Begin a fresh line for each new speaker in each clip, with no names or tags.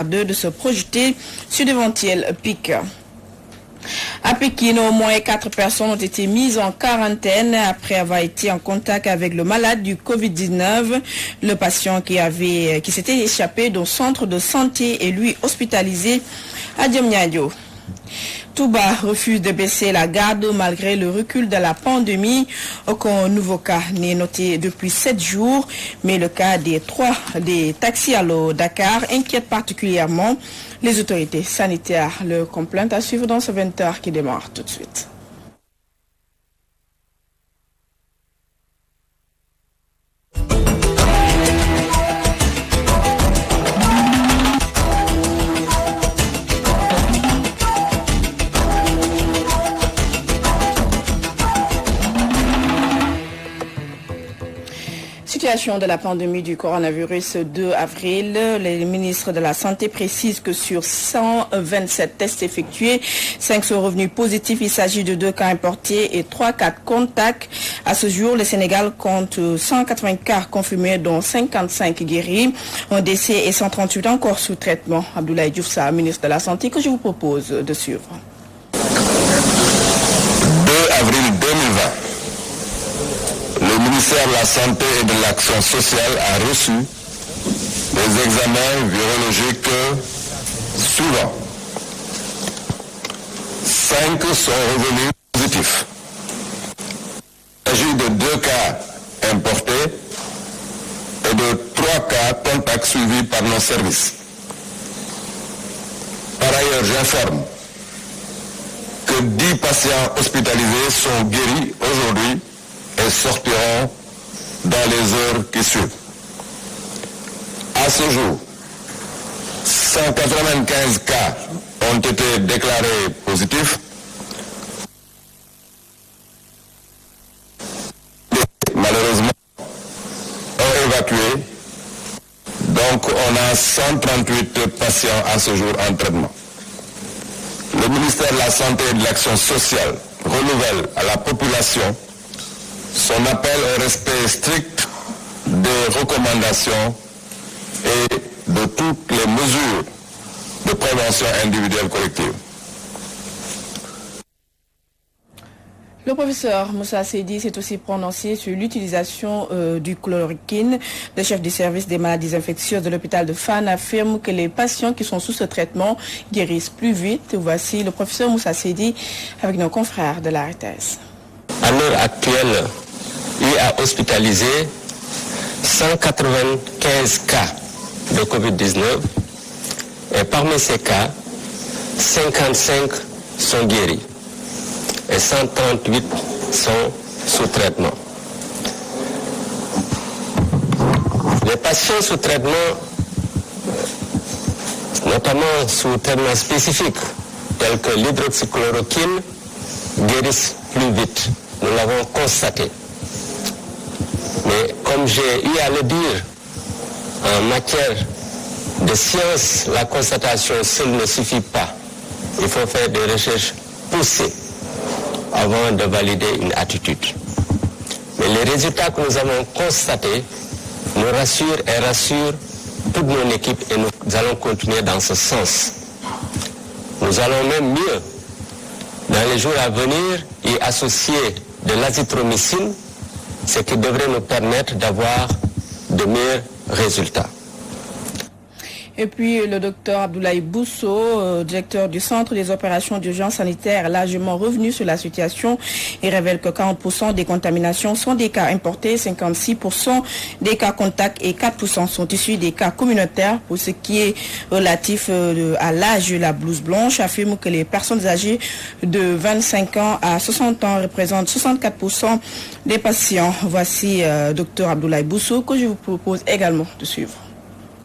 de se projeter sur d'éventuels pics. À Pékin, au moins 4 personnes ont été mises en quarantaine après avoir été en contact avec le malade du Covid-19. Le patient qui s'était échappé d'un centre de santé est lui hospitalisé à Diamniadio. Touba refuse de baisser la garde malgré le recul de la pandémie. Aucun nouveau cas n'est noté depuis 7 jours, mais le cas des taxis à l'eau Dakar inquiète particulièrement les autorités sanitaires. Le complaint à suivre dans ce 20h qui démarre tout de suite. Situation de la pandémie du coronavirus 2 avril. Les ministres de la Santé précisent que sur 127 tests effectués, 5 sont revenus positifs. Il s'agit de 2 cas importés et 3 cas de contact. À ce jour, le Sénégal compte 180 cas confirmés, dont 55 guéris. Un décès et 138 encore sous traitement. Abdoulaye Diouf Sarr, ministre de la Santé, que je vous propose de suivre.
2 avril 2020. Le ministère de la Santé et de l'Action sociale a reçu des examens virologiques suivants. 5 sont revenus positifs. Il s'agit de 2 cas importés et de 3 cas contacts suivis par nos services. Par ailleurs, j'informe que 10 patients hospitalisés sont guéris aujourd'hui et sortiront dans les heures qui suivent. À ce jour, 195 cas ont été déclarés positifs. Malheureusement, ont évacué. Donc, on a 138 patients à ce jour en traitement. Le ministère de la Santé et de l'Action sociale renouvelle à la population son appel au respect strict des recommandations et de toutes les mesures de prévention individuelle collective.
Le professeur Moussa Seydi s'est aussi prononcé sur l'utilisation du chloroquine. Le chef du service des maladies infectieuses de l'hôpital de Fann affirme que les patients qui sont sous ce traitement guérissent plus vite. Voici le professeur Moussa Seydi avec nos confrères de la RTS.
À l'heure actuelle, il a hospitalisé 195 cas de Covid-19 et parmi ces cas, 55 sont guéris et 138 sont sous traitement. Les patients sous traitement, notamment sous traitement spécifique, tels que l'hydroxychloroquine, guérissent plus vite. Nous l'avons constaté. Mais comme j'ai eu à le dire, en matière de science, la constatation seule ne suffit pas. Il faut faire des recherches poussées avant de valider une attitude. Mais les résultats que nous avons constatés nous rassurent et rassurent toute mon équipe et nous allons continuer dans ce sens. Nous allons même mieux, dans les jours à venir, y associer de l'azithromycine, ce qui devrait nous permettre d'avoir de meilleurs résultats.
Et puis le docteur Abdoulaye Bousso, directeur du Centre des opérations d'urgence sanitaire, largement revenu sur la situation. Il révèle que 40% des contaminations sont des cas importés, 56% des cas contacts et 4% sont issus des cas communautaires. Pour ce qui est relatif à l'âge de la blouse blanche, affirme que les personnes âgées de 25 ans à 60 ans représentent 64% des patients. Voici docteur Abdoulaye Bousso que je vous propose également de suivre.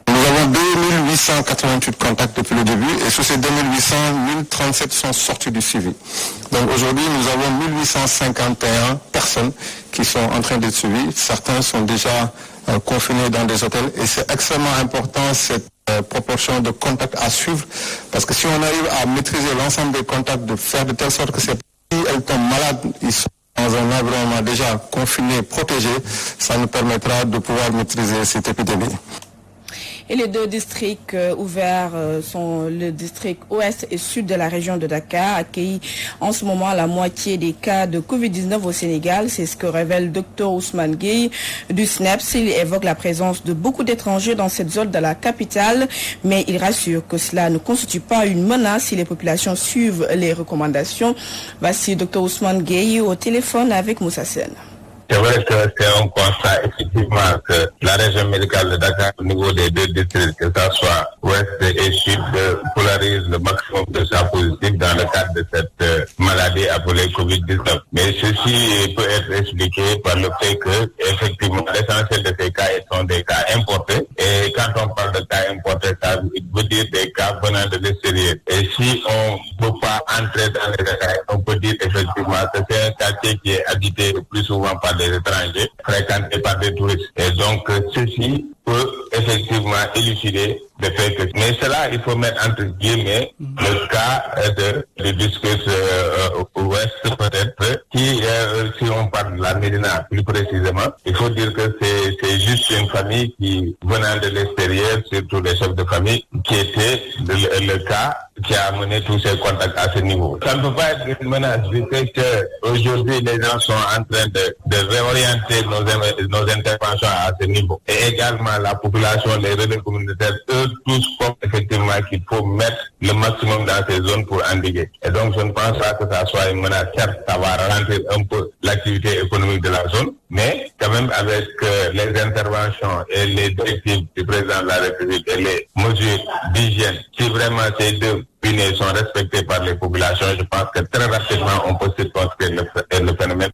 Nous avons 2888 contacts depuis le début et sur ces 2800, 1037 sont sortis du suivi. Donc aujourd'hui, nous avons 1851 personnes qui sont en train d'être suivies. Certains sont déjà confinés dans des hôtels et c'est extrêmement important cette proportion de contacts à suivre parce que si on arrive à maîtriser l'ensemble des contacts, de faire de telle sorte que si elles tombent malades, ils sont dans un environnement déjà confiné, protégé, ça nous permettra de pouvoir maîtriser cette épidémie.
Et les deux districts ouverts sont le district ouest et sud de la région de Dakar, accueilli en ce moment la moitié des cas de Covid-19 au Sénégal. C'est ce que révèle Dr Ousmane Gueye du SNEPS. Il évoque la présence de beaucoup d'étrangers dans cette zone de la capitale, mais il rassure que cela ne constitue pas une menace si les populations suivent les recommandations. Voici Dr Ousmane Gueye au téléphone avec Moussa Sen.
C'est vrai que c'est un constat effectivement que la région médicale de Dakar au niveau des deux districts, que ce soit ouest et sud, polarise le maximum de cas positifs dans le cadre de cette maladie appelée Covid-19. Mais ceci peut être expliqué par le fait que effectivement l'essentiel de ces cas sont des cas importés. Et quand on parle de cas importés, ça veut dire des cas venant de l'extérieur. Et si on ne peut pas entrer dans les détails, on peut dire effectivement que c'est un quartier qui est habité le plus souvent par des étrangers, fréquentés par des touristes. Et donc, ceci peut effectivement élucider le fait que... Mais cela, il faut mettre entre guillemets le cas du district ouest peut-être, qui, si on parle de la Médina plus précisément, il faut dire que c'est juste une famille qui, venant de l'extérieur, surtout les chefs de famille, qui était le cas qui a amené tous ces contacts à ce niveau. Ça ne peut pas être une menace, du fait qu'aujourd'hui, les gens sont en train de réorienter nos interventions à ce niveau. Et également, la population, les relais communautaires, eux tous pensent effectivement qu'il faut mettre le maximum dans ces zones pour endiguer. Et donc, je ne pense pas que ça soit une menace. Certes, ça va ralentir un peu l'activité économique de la zone, mais quand même avec les interventions et les directives du président de la République et les mesures d'hygiène, si vraiment ces deux piliers sont respectés par les populations, je pense que très rapidement, on peut circonscrire le phénomène.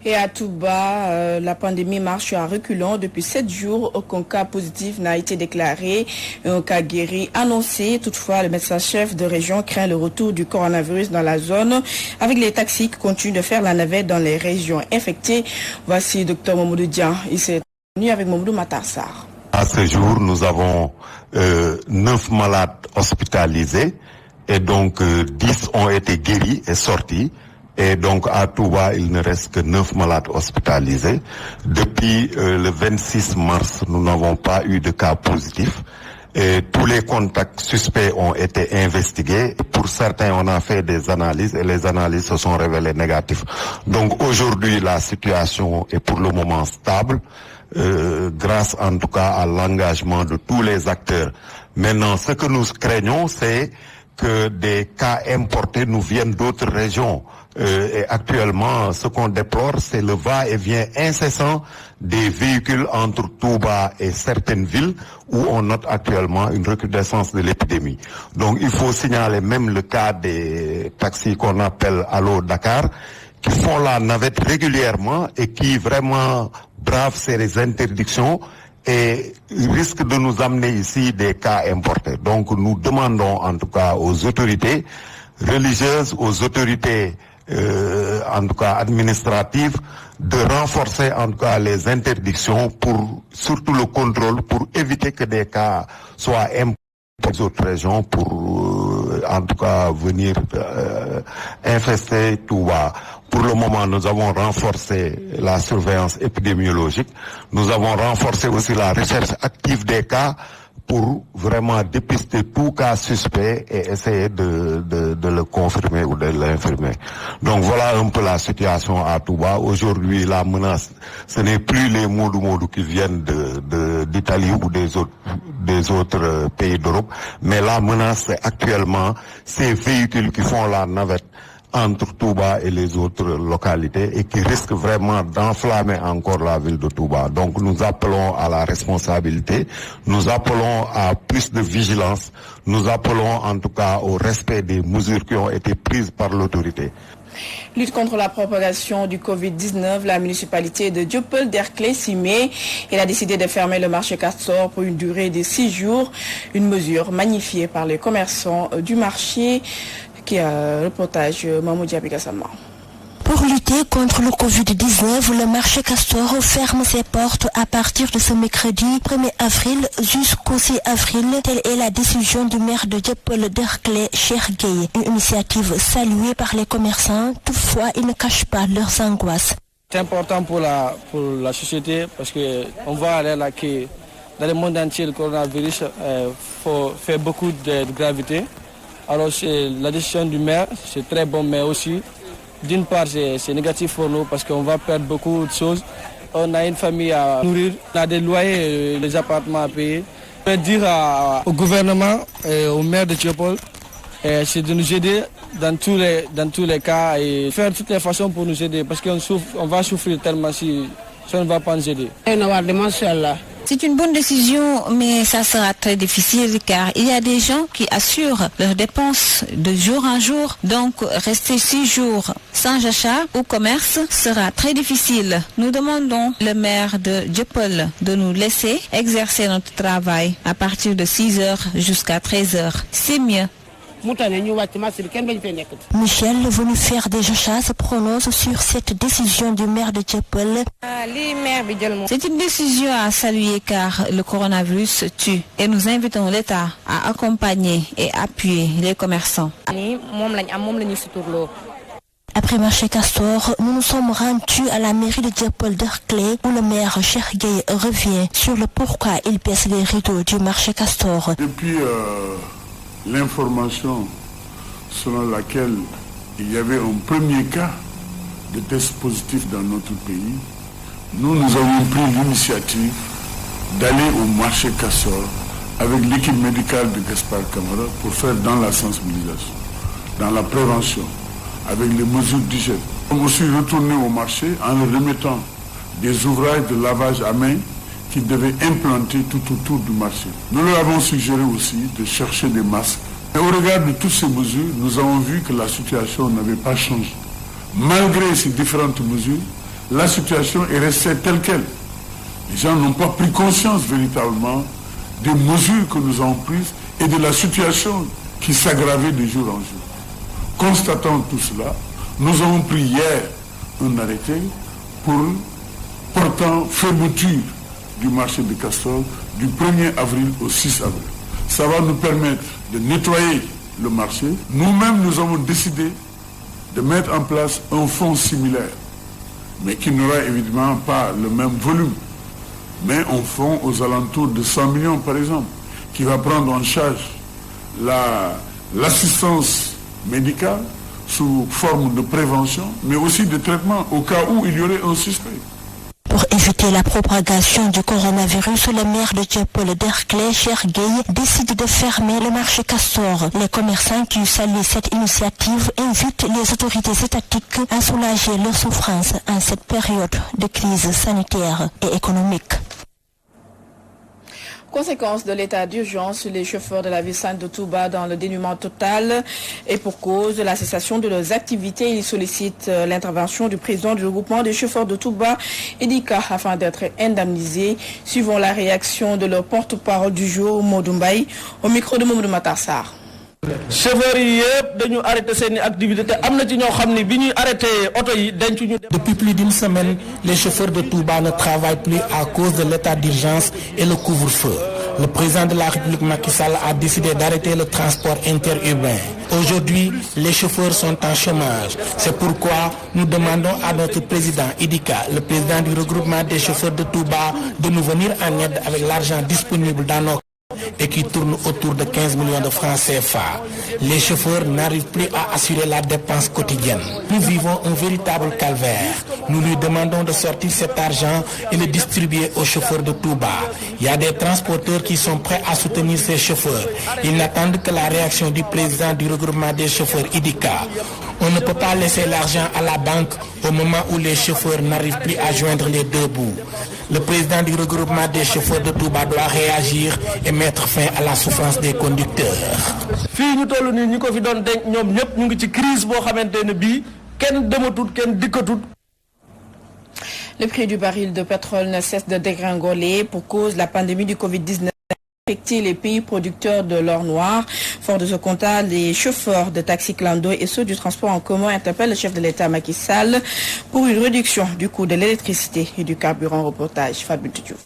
Et à Touba, la pandémie marche à reculons. Depuis 7 jours, aucun cas positif n'a été déclaré, un cas guéri annoncé. Toutefois, le médecin-chef de région craint le retour du coronavirus dans la zone, avec les taxis qui continuent de faire la navette dans les régions infectées. Voici Dr Mamoudou Dian. Il s'est tenu avec Mamoudou Matarsar.
À ce jour, nous avons 9 malades hospitalisés et donc 10 ont été guéris et sortis. Et donc à Touba, il ne reste que 9 malades hospitalisés. Depuis le 26 mars, nous n'avons pas eu de cas positifs. Et tous les contacts suspects ont été investigués. Pour certains, on a fait des analyses et les analyses se sont révélées négatives. Donc aujourd'hui, la situation est pour le moment stable, grâce en tout cas à l'engagement de tous les acteurs. Maintenant, ce que nous craignons, c'est que des cas importés nous viennent d'autres régions. Et actuellement, ce qu'on déplore, c'est le va-et-vient incessant des véhicules entre Touba et certaines villes où on note actuellement une recrudescence de l'épidémie. Donc il faut signaler même le cas des taxis qu'on appelle Allo Dakar, qui font la navette régulièrement et qui vraiment bravent ces interdictions et risquent de nous amener ici des cas importés. Donc nous demandons en tout cas aux autorités religieuses, aux autorités en tout cas administratives, de renforcer en tout cas les interdictions pour surtout le contrôle pour éviter que des cas soient importés aux autres régions pour en tout cas venir infester Touba. Pour le moment, nous avons renforcé la surveillance épidémiologique. Nous avons renforcé aussi la recherche active des cas pour vraiment dépister tout cas suspect et essayer de le confirmer ou de l'infirmer. Donc voilà un peu la situation à Touba. Aujourd'hui, la menace, ce n'est plus les Modou qui viennent d'Italie ou des autres pays d'Europe, mais la menace, c'est actuellement ces véhicules qui font la navette entre Touba et les autres localités et qui risquent vraiment d'enflammer encore la ville de Touba. Donc nous appelons à la responsabilité, nous appelons à plus de vigilance, nous appelons en tout cas au respect des mesures qui ont été prises par l'autorité.
Lutte contre la propagation du Covid-19, la municipalité de Dieuppeul-Derklé s'y met. Elle a décidé de fermer le marché Castor pour une durée de 6 jours, une mesure magnifiée par les commerçants du marché. Qui a reportage Mamoudi Abigassama.
Pour lutter contre le Covid-19, le marché Castor ferme ses portes à partir de ce mercredi 1er avril jusqu'au 6 avril. Telle est la décision du maire de Dieuppeul-Derklé, Cheikh Gueye. Une initiative saluée par les commerçants. Toutefois, ils ne cachent pas leurs angoisses.
C'est important pour la société parce qu'on voit là que dans le monde entier, le coronavirus fait beaucoup de gravité. Alors la décision du maire, c'est très bon, mais aussi, d'une part, c'est négatif pour nous parce qu'on va perdre beaucoup de choses. On a une famille à nourrir, on a des loyers, des appartements à payer. Je vais dire au gouvernement et au maire de Dieuppeul, c'est de nous aider dans tous les cas et faire toutes les façons pour nous aider parce qu'on va souffrir tellement si on ne va pas nous aider.
C'est une bonne décision, mais ça sera très difficile car il y a des gens qui assurent leurs dépenses de jour en jour. Donc, rester 6 jours sans achat ou commerce sera très difficile. Nous demandons le maire de Dieuppeul de nous laisser exercer notre travail à partir de 6 heures jusqu'à 13 heures. C'est mieux. Michel, venu faire des achats, se prononce sur cette décision du maire de Dieuppeul. C'est une décision à saluer car le coronavirus tue et nous invitons l'État à accompagner et appuyer les commerçants. Après marché Castor, nous nous sommes rendus à la mairie de Dieuppeul-Derklé où le maire Cheikh Gueye revient sur le pourquoi il baisse les rideaux du marché Castor.
Depuis l'information selon laquelle il y avait un premier cas de test positif dans notre pays, nous avons pris l'initiative d'aller au marché Castor avec l'équipe médicale de Gaspard Camara pour faire dans la sensibilisation, dans la prévention, avec les mesures d'hygiène. Nous sommes aussi retournés au marché en leur remettant des ouvrages de lavage à main qui devaient implanter tout autour du marché. Nous leur avons suggéré aussi de chercher des masques. Et au regard de toutes ces mesures, nous avons vu que la situation n'avait pas changé. Malgré ces différentes mesures, la situation est restée telle qu'elle. Les gens n'ont pas pris conscience véritablement des mesures que nous avons prises et de la situation qui s'aggravait de jour en jour. Constatant tout cela, nous avons pris hier un arrêté portant fermeture du marché de Castor du 1er avril au 6 avril. Ça va nous permettre de nettoyer le marché. Nous-mêmes, nous avons décidé de mettre en place un fonds similaire, mais qui n'aura évidemment pas le même volume, mais un fonds aux alentours de 100 millions par exemple, qui va prendre en charge l'assistance médicale sous forme de prévention, mais aussi de traitement au cas où il y aurait un suspect.
Pour éviter la propagation du coronavirus, le maire de Dieuppeul-Derklé, Cheikh Gueye, décide de fermer le marché Castor. Les commerçants qui saluent cette initiative invitent les autorités étatiques à soulager leurs souffrances en cette période de crise sanitaire et économique.
Conséquence de l'état d'urgence, les chauffeurs de la ville sainte de Touba dans le dénuement total et pour cause de la cessation de leurs activités. Ils sollicitent l'intervention du président du regroupement des chauffeurs de Touba, Edika, afin d'être indemnisés. Suivant la réaction de leur porte-parole du jour, Modou Mbaye, au micro de Mamadou Matar Sarr.
Depuis plus d'une semaine, les chauffeurs de Touba ne travaillent plus à cause de l'état d'urgence et le couvre-feu. Le président de la République Macky Sall a décidé d'arrêter le transport interurbain. Aujourd'hui, les chauffeurs sont en chômage. C'est pourquoi nous demandons à notre président Idika, le président du regroupement des chauffeurs de Touba, de nous venir en aide avec l'argent disponible dans nos et qui tourne autour de 15 millions de francs CFA. Les chauffeurs n'arrivent plus à assurer la dépense quotidienne. Nous vivons un véritable calvaire. Nous lui demandons de sortir cet argent et le distribuer aux chauffeurs de Touba. Il y a des transporteurs qui sont prêts à soutenir ces chauffeurs. Ils n'attendent que la réaction du président du regroupement des chauffeurs Idika. On ne peut pas laisser l'argent à la banque au moment où les chauffeurs n'arrivent plus à joindre les deux bouts. Le président du regroupement des chauffeurs de Touba doit réagir et mettre fin à la souffrance des conducteurs.
Le prix du baril de pétrole ne cesse de dégringoler pour cause de la pandémie du Covid-19. Les pays producteurs de l'or noir. Fort de ce constat, les chauffeurs de taxi clando et ceux du transport en commun interpellent le chef de l'État Macky Sall pour une réduction du coût de l'électricité et du carburant. Reportage Fabien Diouf.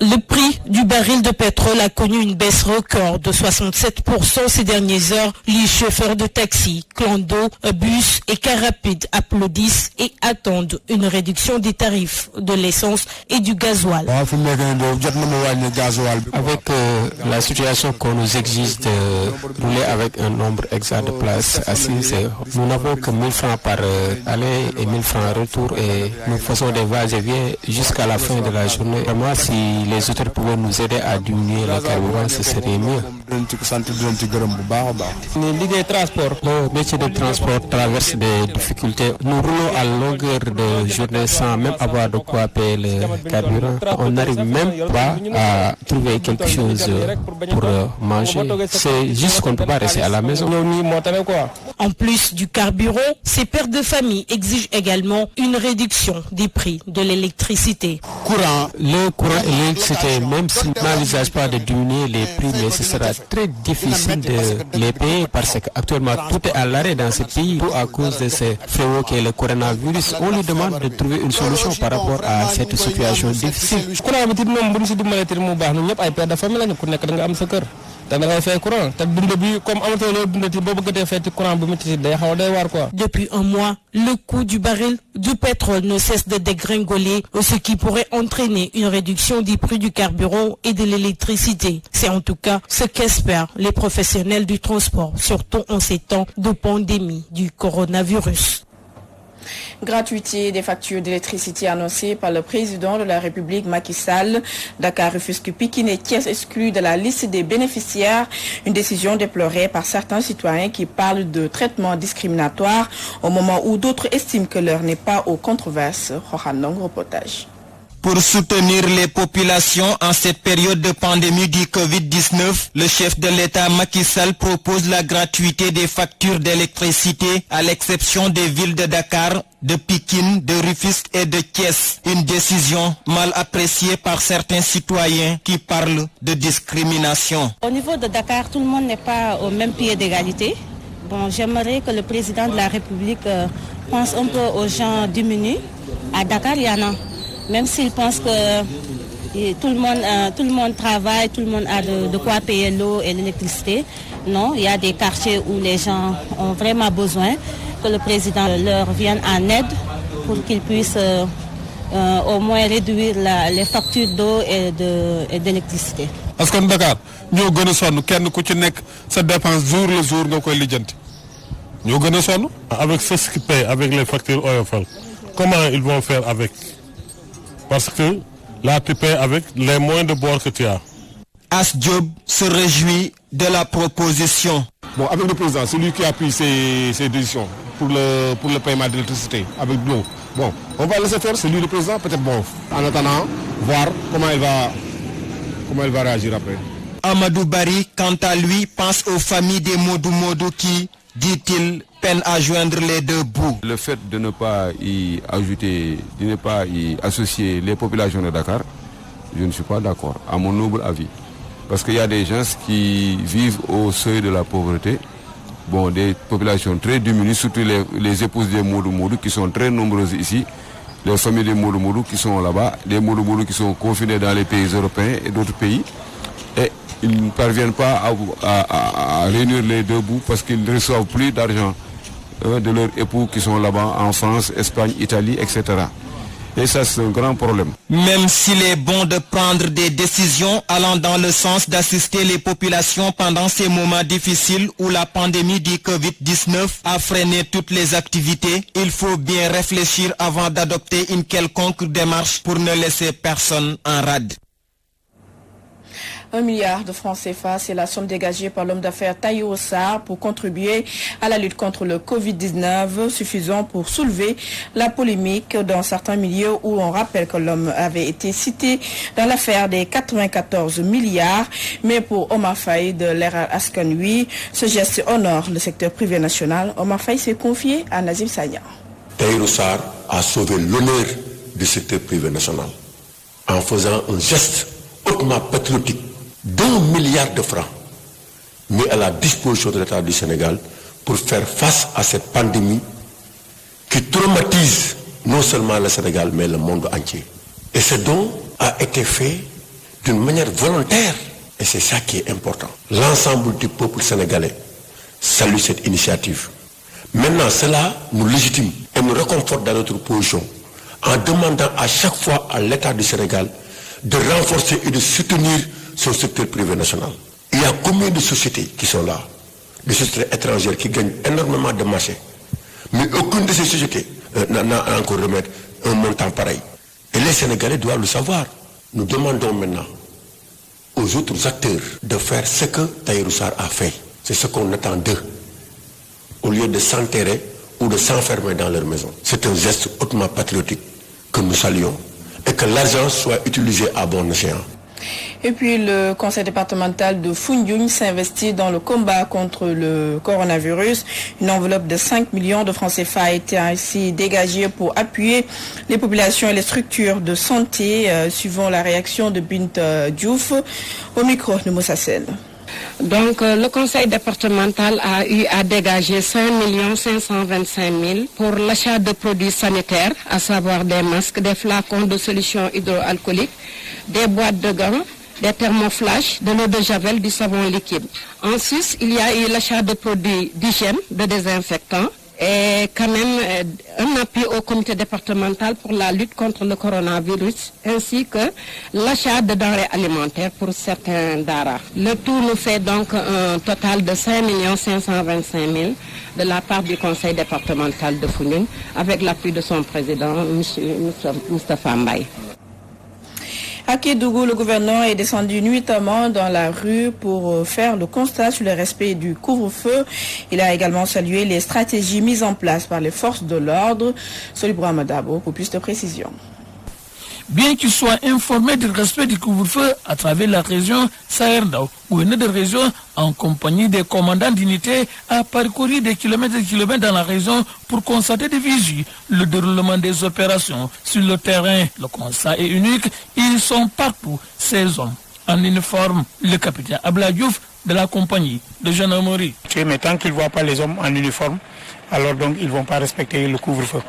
Le prix du baril de pétrole a connu une baisse record de 67% ces dernières heures. Les chauffeurs de taxi, clando, bus et car rapide applaudissent et attendent une réduction des tarifs de l'essence et du gasoil.
Avec la situation qu'on nous exige de rouler avec un nombre exact de places assises, nous n'avons que 1000 francs par aller et 1000 francs retour et nous faisons des va-et-vient jusqu'à la fin de la journée. Vraiment, si les autres pouvaient nous aider à diminuer le carburant, ce serait mieux. Le métier de transport traverse des difficultés. Nous roulons à longueur de journée sans même avoir de quoi payer le carburant. On n'arrive même pas à trouver quelque chose pour manger. C'est juste qu'on ne peut pas rester à la maison.
En plus du carburant, ces pères de famille exigent également une réduction des prix de l'électricité.
Le courant et l'électricité, même s'ils n'envisagent pas de diminuer les prix, mais ce sera très difficile de les payer parce qu'actuellement tout est à l'arrêt dans ce pays à cause de ce fléau qu'est le coronavirus. On lui demande de trouver une solution par rapport à cette situation difficile.
Depuis un mois, le coût du baril du pétrole ne cesse de dégringoler, ce qui pourrait entraîner une réduction des prix du carburant et de l'électricité. C'est en tout cas ce qu'espèrent les professionnels du transport, surtout en ces temps de pandémie du coronavirus.
Gratuité des factures d'électricité annoncées par le président de la République Macky Sall. Dakar, Rufisque, Pikine et Thiès exclus de la liste des bénéficiaires. Une décision déplorée par certains citoyens qui parlent de traitement discriminatoire au moment où d'autres estiment que l'heure n'est pas aux controverses. Rohanong, reportage.
Pour soutenir les populations en cette période de pandémie du Covid-19, le chef de l'État Macky Sall propose la gratuité des factures d'électricité à l'exception des villes de Dakar, de Pikine, de Rufisque et de Thiès. Une décision mal appréciée par certains citoyens qui parlent de discrimination.
Au niveau de Dakar, tout le monde n'est pas au même pied d'égalité. Bon, j'aimerais que le président de la République pense un peu aux gens démunis. À Dakar, il y en a. Même s'ils pensent que tout le monde travaille, tout le monde a de quoi payer l'eau et l'électricité. Non, il y a des quartiers où les gens ont vraiment besoin que le président leur vienne en aide pour qu'ils puissent au moins réduire les factures d'eau et d'électricité.
Parce que Dakar, nous avons kenn ku ci nekk sa dépense jour le jour nga koy lijjanti. Ñoo gën a sonn avec ceux qui paient avec les factures oyofal. Comment ils vont faire avec? Parce que là, tu paies avec les moyens de bord que tu as.
As Diop se réjouit de la proposition.
Bon, avec le président, c'est lui qui a pris ces décisions pour le paiement de l'électricité, avec l'eau. Bon, on va laisser faire, c'est lui le président, peut-être bon. En attendant, voir comment il va réagir après.
Amadou Bari, quant à lui, pense aux familles des Modou qui, dit-il, peine à joindre les deux bouts.
Le fait de ne pas y ajouter, de ne pas y associer les populations de Dakar, je ne suis pas d'accord, à mon noble avis. Parce qu'il y a des gens qui vivent au seuil de la pauvreté, bon, des populations très diminuées, surtout les épouses des Modou qui sont très nombreuses ici, les familles des Modou qui sont là-bas, des Modou qui sont confinés dans les pays européens et d'autres pays. Et ils ne parviennent pas à réunir les deux bouts parce qu'ils ne reçoivent plus d'argent de leurs époux qui sont là-bas en France, Espagne, Italie, etc. Et ça, c'est un grand problème.
Même s'il est bon de prendre des décisions allant dans le sens d'assister les populations pendant ces moments difficiles où la pandémie du Covid-19 a freiné toutes les activités, il faut bien réfléchir avant d'adopter une quelconque démarche pour ne laisser personne en rade.
1 milliard de francs CFA, c'est la somme dégagée par l'homme d'affaires Taïwo Sarr pour contribuer à la lutte contre le Covid-19, suffisant pour soulever la polémique dans certains milieux où on rappelle que l'homme avait été cité dans l'affaire des 94 milliards. Mais pour Omar Faye de l'ERA Askanui, ce geste honore le secteur privé national. Omar Faye s'est confié à Nazim Sagna.
Taïwo Sarr a sauvé l'honneur du secteur privé national en faisant un geste hautement patriotique d'1 milliard de francs mis à la disposition de l'État du Sénégal pour faire face à cette pandémie qui traumatise non seulement le Sénégal mais le monde entier. Et ce don a été fait d'une manière volontaire. Et c'est ça qui est important. L'ensemble du peuple sénégalais salue cette initiative. Maintenant, cela nous légitime et nous réconforte dans notre position en demandant à chaque fois à l'État du Sénégal de renforcer et de soutenir son secteur privé national. Il y a combien de sociétés qui sont là, des sociétés étrangères qui gagnent énormément de marchés, mais aucune de ces sociétés n'a encore remettre un montant pareil. Et les Sénégalais doivent le savoir. Nous demandons maintenant aux autres acteurs de faire ce que Tahirou Sarr a fait. C'est ce qu'on attend d'eux, au lieu de s'enterrer ou de s'enfermer dans leur maison. C'est un geste hautement patriotique que nous saluons et que l'argent soit utilisé à bon escient.
Et puis le conseil départemental de Foundiougne s'investit dans le combat contre le coronavirus. Une enveloppe de 5 millions de francs CFA a été ainsi dégagée pour appuyer les populations et les structures de santé, suivant la réaction de Bint Diouf. Au micro de Moussa Sène.
Donc le conseil départemental a eu à dégager 5 525 000 pour l'achat de produits sanitaires, à savoir des masques, des flacons de solutions hydroalcooliques, des boîtes de gants, des thermoflash, de l'eau de javel, du savon liquide. Ensuite, il y a eu l'achat de produits d'hygiène, de désinfectants et quand même un appui au comité départemental pour la lutte contre le coronavirus ainsi que l'achat de denrées alimentaires pour certains daras. Le tout nous fait donc un total de 5 525 000 de la part du conseil départemental de Foundiougne avec l'appui de son président, M. Moustapha Mbaye.
À Kédougou, le gouverneur est descendu nuitamment dans la rue pour faire le constat sur le respect du couvre-feu. Il a également salué les stratégies mises en place par les forces de l'ordre. Solibra Madabo pour plus de précisions.
Bien qu'il soit informé du respect du couvre-feu à travers la région Sahel-Dao, gouverneur de région, en compagnie des commandants d'unité, a parcouru des kilomètres et des kilomètres dans la région pour constater des vigies, le déroulement des opérations sur le terrain. Le constat est unique, ils sont partout, ces hommes en uniforme. Le capitaine Abla Diouf de la compagnie de gendarmerie.
Mais tant qu'ils ne voient pas les hommes en uniforme, alors donc ils ne vont pas respecter le couvre-feu.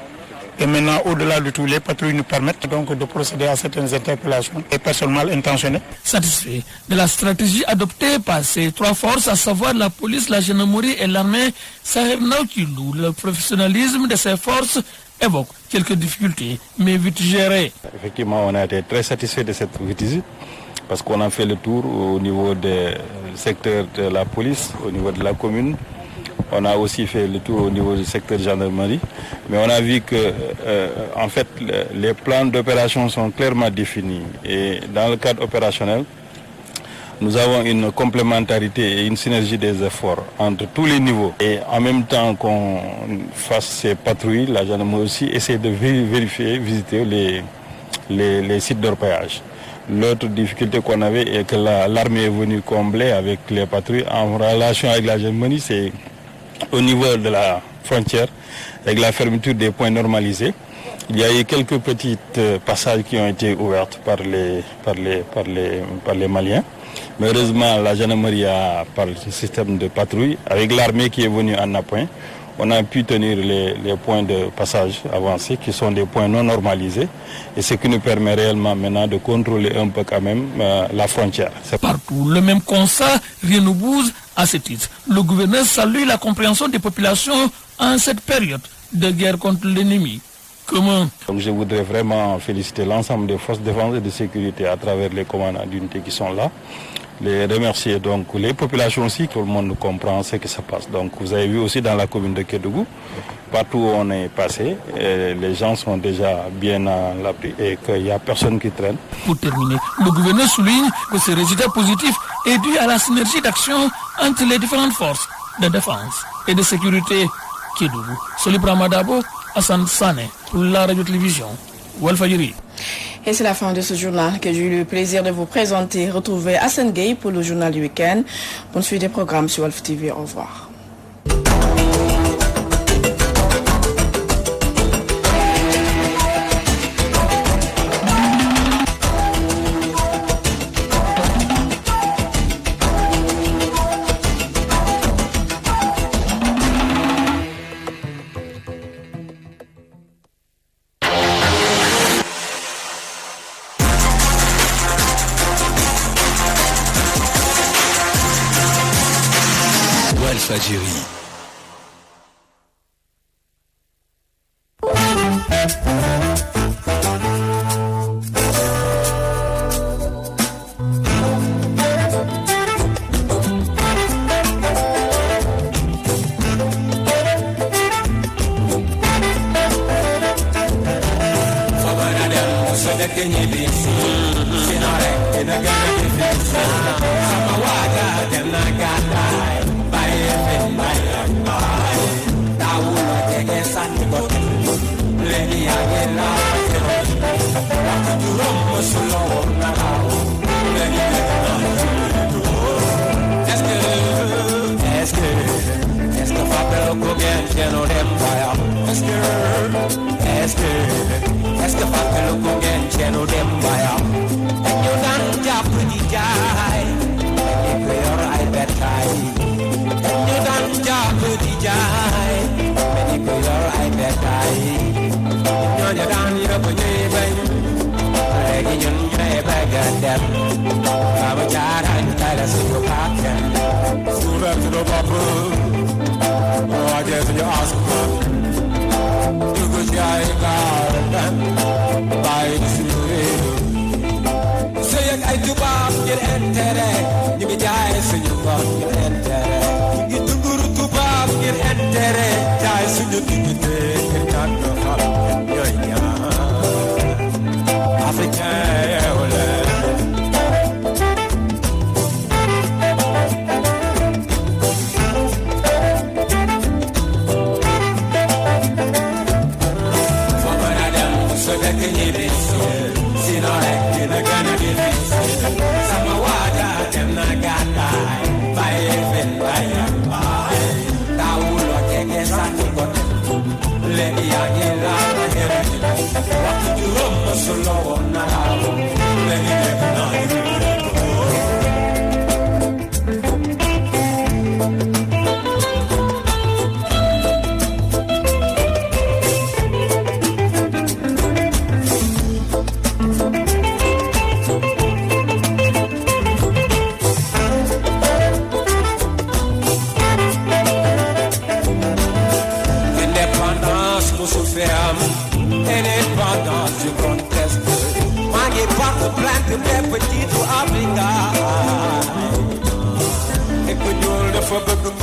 Et maintenant, au-delà de tout, les patrouilles nous permettent donc de procéder à certaines interpellations et personnes mal intentionnées.
Satisfait de la stratégie adoptée par ces trois forces, à savoir la police, la gendarmerie et l'armée, Sahel-Dao Kilou, le professionnalisme de ces forces évoque quelques difficultés, mais vite gérées.
Effectivement, on a été très satisfait de cette visite parce qu'on a fait le tour au niveau des secteurs de la police, au niveau de la commune. On a aussi fait le tour au niveau du secteur de gendarmerie, mais on a vu que en fait les plans d'opération sont clairement définis et dans le cadre opérationnel, nous avons une complémentarité et une synergie des efforts entre tous les niveaux. Et en même temps qu'on fasse ces patrouilles, la gendarmerie aussi essaie de vérifier, visiter les sites d'orpaillage. L'autre difficulté qu'on avait est que l'armée est venue combler avec les patrouilles en relation avec la gendarmerie, c'est au niveau de la frontière, avec la fermeture des points normalisés. Il y a eu quelques petites passages qui ont été ouverts par les Maliens. Mais heureusement, la gendarmerie a, par le système de patrouille, avec l'armée qui est venue en appoint, on a pu tenir les points de passage avancés qui sont des points non normalisés et ce qui nous permet réellement maintenant de contrôler un peu quand même la frontière.
Partout, le même constat, rien ne bouge. À ce titre, le gouverneur salue la compréhension des populations en cette période de guerre contre l'ennemi. Comment?
Donc je voudrais vraiment féliciter l'ensemble des forces de défense et de sécurité à travers les commandants d'unité qui sont là. Les remercier donc les populations aussi, tout le monde comprend ce qui se passe. Donc vous avez vu aussi dans la commune de Kédougou, partout où on est passé, les gens sont déjà bien à l'abri et qu'il n'y a personne qui traîne.
Pour terminer, le gouverneur souligne que ce résultat positif est dû à la synergie d'action entre les différentes forces de défense et de sécurité. Kédougou, Solibra Madabo, Hassan Sané, pour la radio-télévision Walfadjri.
Et c'est la fin de ce journal que j'ai eu le plaisir de vous présenter. Retrouvez Hassan Gueye pour le journal du week-end. Bonne suite des programmes sur Wolf TV. Au revoir.
Walfadjri.
Africa.